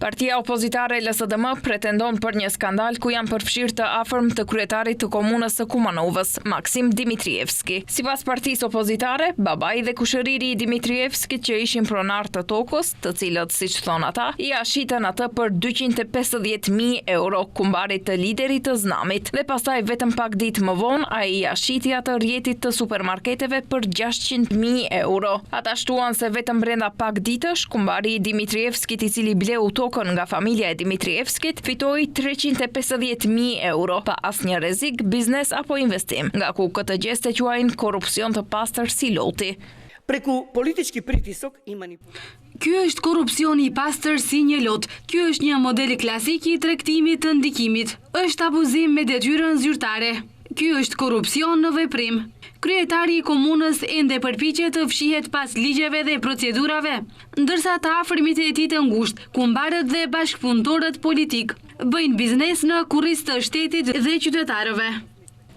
Partia opozitare LSDM pretendon për një skandal ku janë përfshirë të afërm të kryetarit të komunës së Kumanovës, Maksim Dimitrievski. Sipas partisë opozitare, babai dhe kushëriri i Dimitrievskit që ishin pronar të tokës, të cilët, siç thon ata, i ashitën atë për 250.000 euro kumbarit të liderit të Znamit, dhe pastaj vetëm pak ditë më vonë ai i ashiti atë rjetit të supermarketeve për 600.000 euro. Ata shtuan se vetëm brenda pak ditësh, kumbari i Dimitrievskit i cili bleu tokën nga familja e Dimitrievskit fitoi 350.000 euro pa asnjë rrezik, biznes apo investim, nga ku këtë gjeste quajnë korrupsion të pastër si loti. Preku politički pritisak i manipulacije. Ky është korrupsioni i pastër si një lot. Ky është një model klasik i tregtimit të ndikimit. Është abuzim me detyrën zyrtare. Ky është korrupsion në veprim. Kryetari i komunës ende përpiqet të fshihet pas ligjeve dhe procedurave, ndërsa të afërmit e tij të ngushtë, kumbarët dhe bashkëpunëtorët politik, bëjnë biznes në kurriz të shtetit dhe qytetarëve.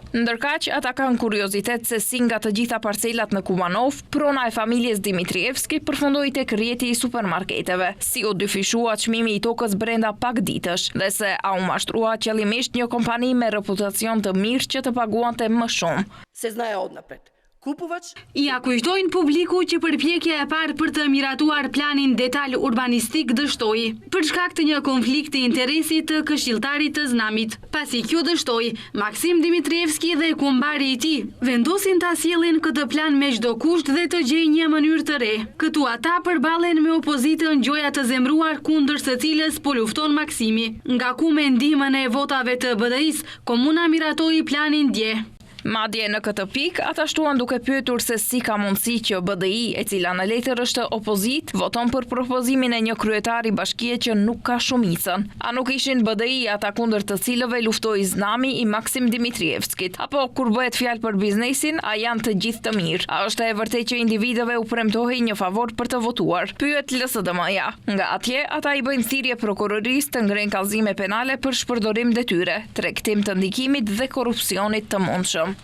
Ndërkaq, ata kanë kuriozitet se si nga të gjitha parcelat në Kumanov, prona e familjes Dimitrievski përfundoi tek rjeti i supermarketeve, si u dyfishua çmimi i tokës brenda pak ditësh, dhe se a u mashtrua qëllimisht një kompani me reputacion të mirë që të paguante më shumë. Se znaja odnapret. Kupovac Ja kujtojnë publiku që përpjekja e parë për të miratuar planin detaj urbanistik dështoi, për shkak të një konflikti interesi të këshilltarit të Znamit. Pasi kjo dështoi, Maksim Dimitrievski dhe kumbari i tij vendosin ta sjellin këtë plan me çdo kusht dhe të gjejnë një mënyrë të re. Këtu ata përballen me opozitën gjoja të zemruar kundër së cilës po lufton Maksimi, nga ku me ndihmën e votave të BDI-s, komuna miratoi planin dje. Madje në këtë pikë, ata shtuan duke pyetur se si ka mundësi që BDI, e cila në letër është opozit, voton për propozimin e një kryetari bashkie që nuk ka shumicën. A nuk ishin BDI ata kundër të cilëve luftoi Znami i Maksim Dimitrievskit, apo kur bëhet fjalë për biznesin, a janë të gjithë të mirë? A është e vërtetë që individëve u premtohej një favor për të votuar? Pyet LSDM-ja. Nga atje, ata i bëjnë thirrje prokurorisë të ngrenë kallëzime penale për shpërdorim detyre, tregtim të ndikimit dhe korrupsionit të mundshëm.